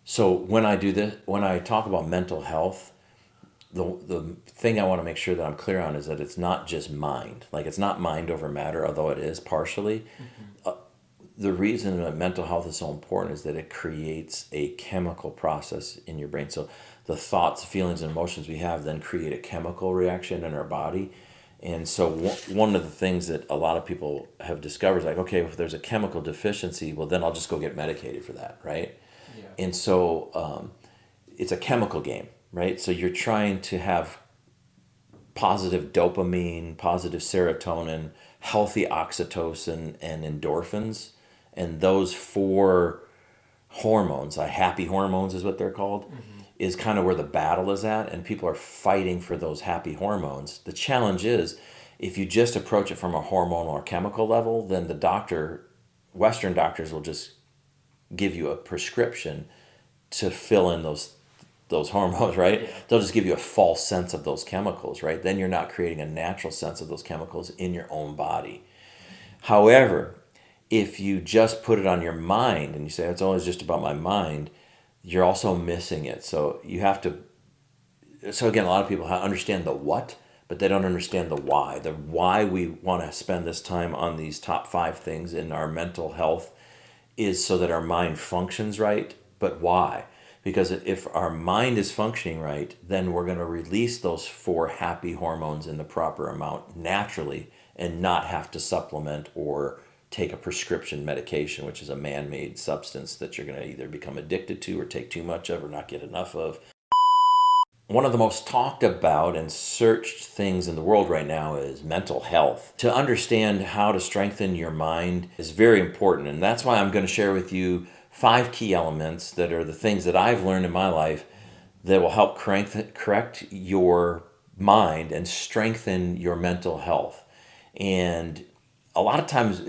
So when I do this, when I talk about mental health, the thing I want to make sure that I'm clear on is that it's not just mind. Like it's not mind over matter, although it is partially. Hmm. The reason that mental health is so important is that it creates a chemical process in your brain. So the thoughts, feelings, and emotions we have then create a chemical reaction in our body. And so one of the things that a lot of people have discovered is like, okay, if there's a chemical deficiency, well, then I'll just go get medicated for that, right? Yeah. And so it's a chemical game, right? So you're trying to have positive dopamine, positive serotonin, healthy oxytocin, and endorphins. And those four hormones, happy hormones is what they're called, Hmm. is kind of where the battle is at. And people are fighting for those happy hormones. The challenge is if you just approach it from a hormonal or chemical level, then Western doctors will just give you a prescription to fill in those hormones, right? Yeah. They'll just give you a false sense of those chemicals, right? Then you're not creating a natural sense of those chemicals in your own body. However, if you just put it on your mind and you say it's always just about my mind, you're also missing it. So you have to. So again, a lot of people understand the what, but they don't understand the why. The why we want to spend this time on these top five things in our mental health is so that our mind functions right. But why? Because if our mind is functioning right, then we're going to release those four happy hormones in the proper amount naturally and not have to supplement or take a prescription medication, which is a man made substance that you're going to either become addicted to or take too much of or not get enough of. One of the most talked about and searched things in the world right now is mental health. To understand how to strengthen your mind is very important, and that's why I'm going to share with you five key elements that are the things that I've learned in my life that will help correct your mind and strengthen your mental health. And a lot of times,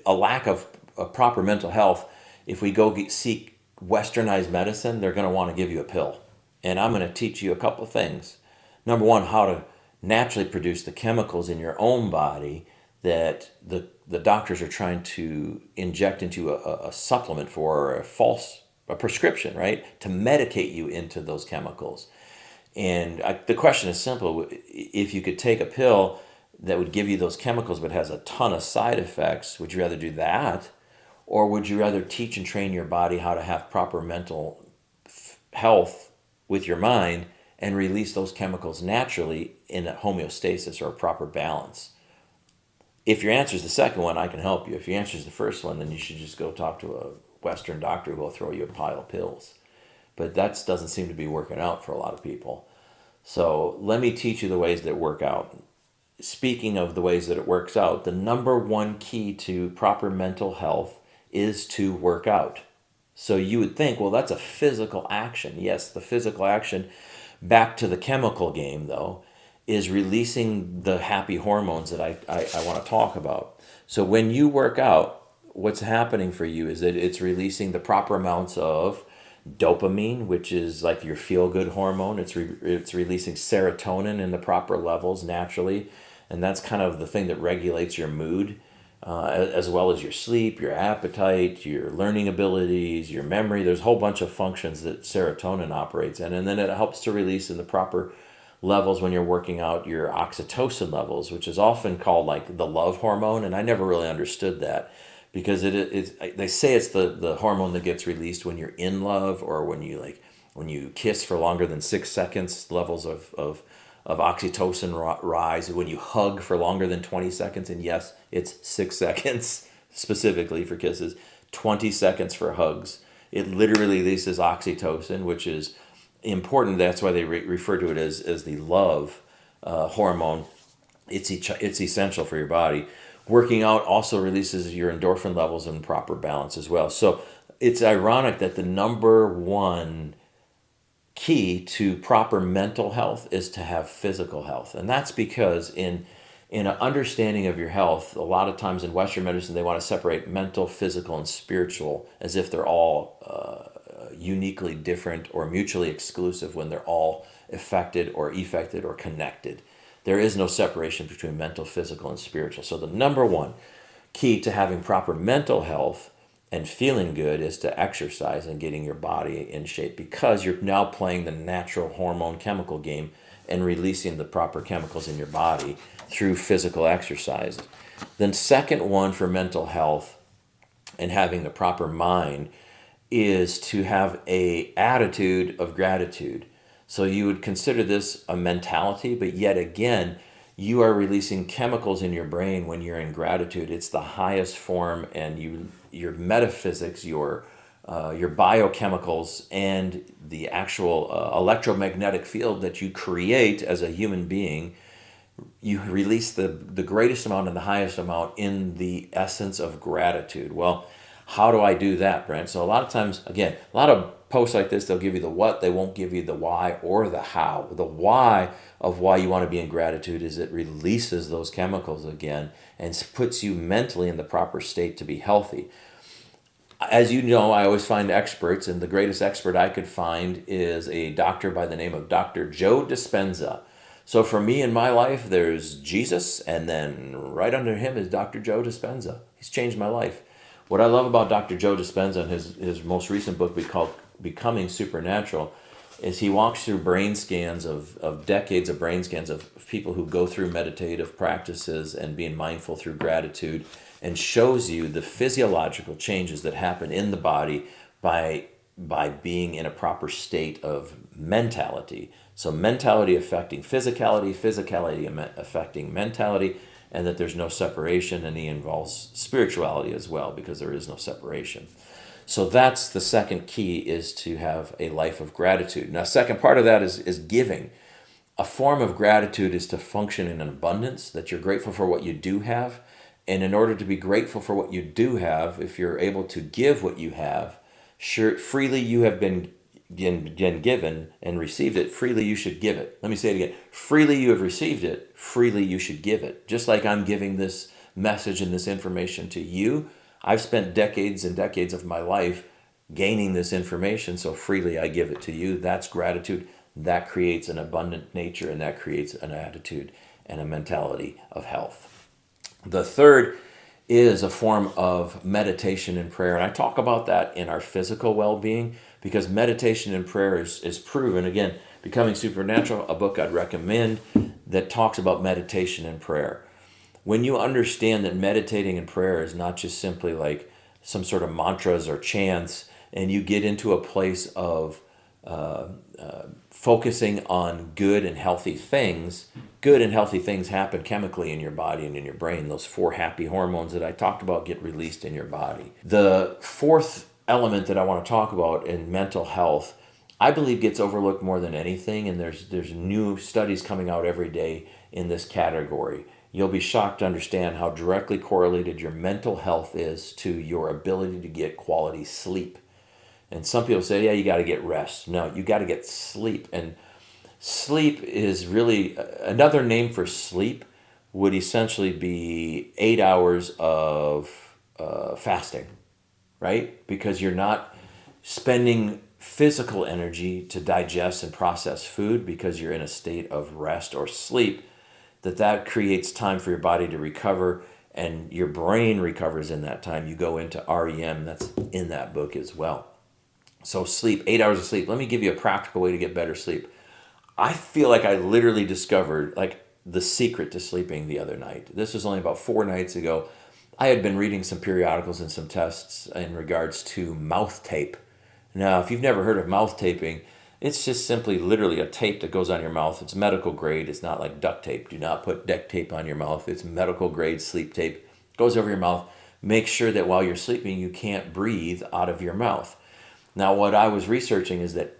a lack of proper mental health, if we go seek westernized medicine, they're going to want to give you a pill. And I'm going to teach you a couple of things. Number one, how to naturally produce the chemicals in your own body that the doctors are trying to inject into a supplement for, or a prescription, right? To medicate you into those chemicals. And the question is simple. If you could take a pill that would give you those chemicals but has a ton of side effects, would you rather do that? Or would you rather teach and train your body how to have proper mental health with your mind and release those chemicals naturally in a homeostasis or a proper balance? If your answer is the second one, I can help you. If your answer is the first one, then you should just go talk to a Western doctor who will throw you a pile of pills. But that doesn't seem to be working out for a lot of people. So let me teach you the ways that work out. Speaking of the ways that it works out, the number one key to proper mental health is to work out. So you would think, well, that's a physical action. Yes, the physical action, back to the chemical game though, is releasing the happy hormones that I want to talk about. So when you work out, what's happening for you is that it's releasing the proper amounts of dopamine, which is like your feel good hormone. It's releasing serotonin in the proper levels naturally, and that's kind of the thing that regulates your mood, as well as your sleep, your appetite, your learning abilities, your memory. There's a whole bunch of functions that serotonin operates in, and then it helps to release in the proper levels when you're working out your oxytocin levels, which is often called like the love hormone, and I never really understood that because they say it's the hormone that gets released when you're in love or when you kiss for longer than 6 seconds. Levels of oxytocin rise when you hug for longer than 20 seconds, and yes, it's 6 seconds specifically for kisses, 20 seconds for hugs. It literally releases oxytocin, which is important. That's why they refer to it as the love hormone. It's essential for your body. Working out also releases your endorphin levels in proper balance as well. So it's ironic that the number one key to proper mental health is to have physical health, and that's because in an understanding of your health, a lot of times in Western medicine they want to separate mental, physical, and spiritual as if they're all uniquely different or mutually exclusive when they're all affected or effected or connected. There is no separation between mental, physical, and spiritual. So the number one key to having proper mental health and feeling good is to exercise and getting your body in shape, because you're now playing the natural hormone chemical game and releasing the proper chemicals in your body through physical exercise. Then second one for mental health and having the proper mind is to have a attitude of gratitude. So you would consider this a mentality, but yet again, you are releasing chemicals in your brain when you're in gratitude. It's the highest form, and your metaphysics, your biochemicals, and the actual electromagnetic field that you create as a human being, you release the greatest amount and the highest amount in the essence of gratitude. Well, how do I do that, Brent? So a lot of times, again, a lot of posts like this, they'll give you the what, they won't give you the why or the how. The why of why you want to be in gratitude is it releases those chemicals again and puts you mentally in the proper state to be healthy. As you know, I always find experts, and the greatest expert I could find is a doctor by the name of Dr. Joe Dispenza. So for me in my life, there's Jesus, and then right under him is Dr. Joe Dispenza. He's changed my life. What I love about Dr. Joe Dispenza and his most recent book called Becoming Supernatural is he walks through brain scans of decades of brain scans of people who go through meditative practices and being mindful through gratitude, and shows you the physiological changes that happen in the body by being in a proper state of mentality. So mentality affecting physicality, physicality affecting mentality, and that there's no separation, and he involves spirituality as well, because there is no separation. So that's the second key, is to have a life of gratitude. Now, second part of that is giving. A form of gratitude is to function in an abundance, that you're grateful for what you do have. And in order to be grateful for what you do have, if you're able to give what you have, sure, freely you have been given and received it, freely you should give it. Let me say it again. Freely you have received it, freely you should give it. Just like I'm giving this message and this information to you, I've spent decades and decades of my life gaining this information, so freely I give it to you. That's gratitude. That creates an abundant nature, and that creates an attitude and a mentality of health. The third is a form of meditation and prayer. And I talk about that in our physical well-being, because meditation and prayer is proven. Again, Becoming Supernatural, a book I'd recommend that talks about meditation and prayer. When you understand that meditating and prayer is not just simply like some sort of mantras or chants, and you get into a place of focusing on good and healthy things happen chemically in your body and in your brain. Those 4 happy hormones that I talked about get released in your body. The fourth element that I want to talk about in mental health, I believe gets overlooked more than anything, and there's new studies coming out every day in this category. You'll be shocked to understand how directly correlated your mental health is to your ability to get quality sleep. And some people say, yeah, you got to get rest. No, you got to get sleep. And sleep is really, another name for sleep would essentially be 8 hours of fasting, right? Because you're not spending physical energy to digest and process food, because you're in a state of rest or sleep, that creates time for your body to recover, and your brain recovers in that time. You go into REM, that's in that book as well. So sleep, 8 hours of sleep. Let me give you a practical way to get better sleep. I feel like I literally discovered like the secret to sleeping the other night. This was only about 4 nights ago. I had been reading some periodicals and some tests in regards to mouth tape. Now, if you've never heard of mouth taping, it's just simply literally a tape that goes on your mouth. It's medical grade. It's not like duct tape. Do not put duct tape on your mouth. It's medical grade sleep tape. It goes over your mouth. Make sure that while you're sleeping, you can't breathe out of your mouth. Now, what I was researching is that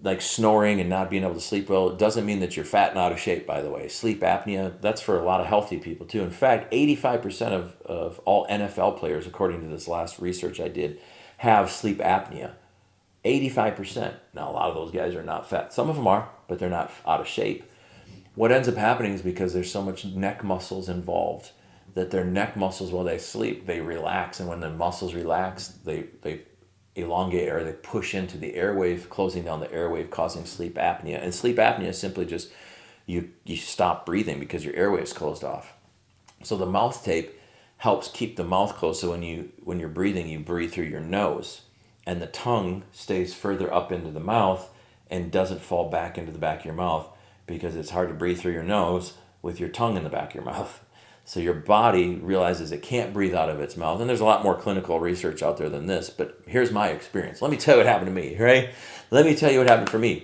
like snoring and not being able to sleep well, it doesn't mean that you're fat and out of shape, by the way. Sleep apnea, that's for a lot of healthy people too. In fact, 85% of all NFL players, according to this last research I did, have sleep apnea. 85%. Now, a lot of those guys are not fat. Some of them are, but they're not out of shape. What ends up happening is because there's so much neck muscles involved, that their neck muscles, while they sleep, they relax. And when the muscles relax, they elongate, or they push into the airwave, closing down the airwave, causing sleep apnea. And sleep apnea is simply just you stop breathing because your airway is closed off. So the mouth tape helps keep the mouth closed. So when you're breathing, you breathe through your nose, and the tongue stays further up into the mouth and doesn't fall back into the back of your mouth, because it's hard to breathe through your nose with your tongue in the back of your mouth. So your body realizes it can't breathe out of its mouth. And there's a lot more clinical research out there than this, but here's my experience. Let me tell you what happened to me, right? Let me tell you what happened for me.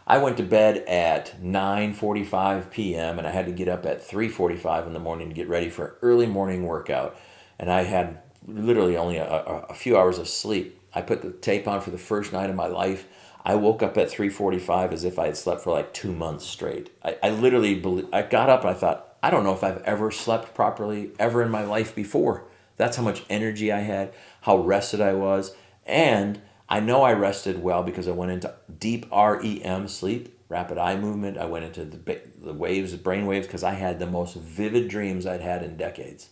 I went to bed at 9:45 p.m. and I had to get up at 3:45 in the morning to get ready for an early morning workout. And I had literally only a few hours of sleep. I put the tape on for the first night of my life. I woke up at 3:45 as if I had slept for like 2 months straight. I literally I got up and I thought, I don't know if I've ever slept properly ever in my life before. That's how much energy I had, how rested I was. And I know I rested well because I went into deep REM sleep, rapid eye movement. I went into the waves, the brain waves, because I had the most vivid dreams I'd had in decades.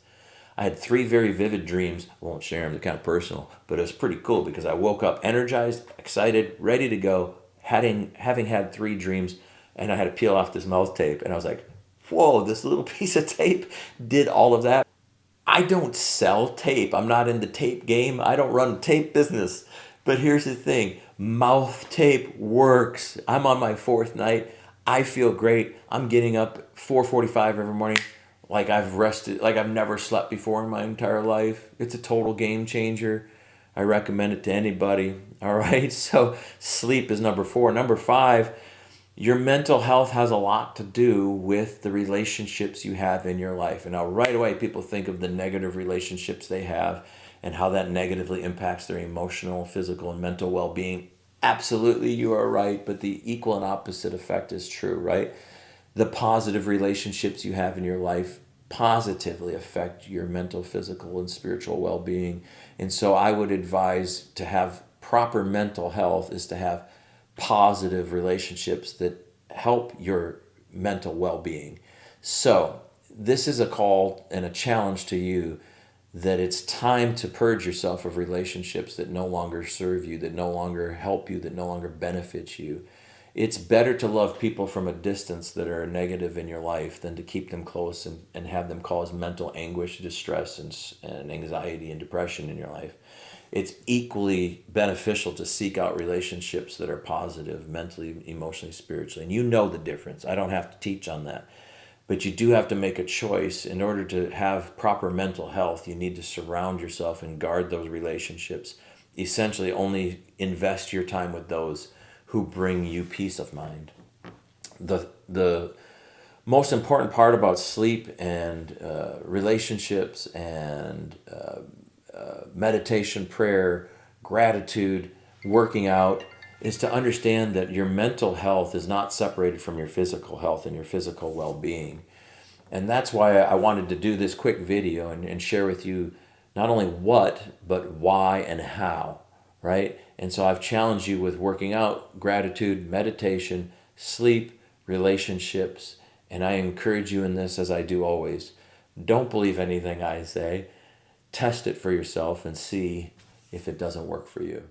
I had 3 very vivid dreams. I won't share them, they're kind of personal, but it was pretty cool because I woke up energized, excited, ready to go, having had 3 dreams, and I had to peel off this mouth tape. And I was like, whoa, this little piece of tape did all of that. I don't sell tape. I'm not in the tape game. I don't run a tape business. But here's the thing, mouth tape works. I'm on my 4th night. I feel great. I'm getting up 4:45 every morning like I've rested, like I've never slept before in my entire life. It's a total game changer. I recommend it to anybody. All right. So sleep is number 4. Number 5, your mental health has a lot to do with the relationships you have in your life. And now right away people think of the negative relationships they have and how that negatively impacts their emotional, physical, and mental well-being. Absolutely, you are right, but the equal and opposite effect is true, right? The positive relationships you have in your life positively affect your mental, physical, and spiritual well-being. And so I would advise to have proper mental health is to have positive relationships that help your mental well-being. So this is a call and a challenge to you that it's time to purge yourself of relationships that no longer serve you, that no longer help you, that no longer benefit you. It's better to love people from a distance that are negative in your life than to keep them close and have them cause mental anguish, distress, and anxiety and depression in your life. It's equally beneficial to seek out relationships that are positive mentally, emotionally, spiritually. And you know the difference. I don't have to teach on that. But you do have to make a choice. In order to have proper mental health, you need to surround yourself and guard those relationships. Essentially, only invest your time with those who bring you peace of mind. The most important part about sleep and relationships and meditation, prayer, gratitude, working out, is to understand that your mental health is not separated from your physical health and your physical well-being. And that's why I wanted to do this quick video and share with you not only what, but why and how, right? And so I've challenged you with working out, gratitude, meditation, sleep, relationships, and I encourage you in this as I do always. Don't believe anything I say. Test it for yourself and see if it doesn't work for you.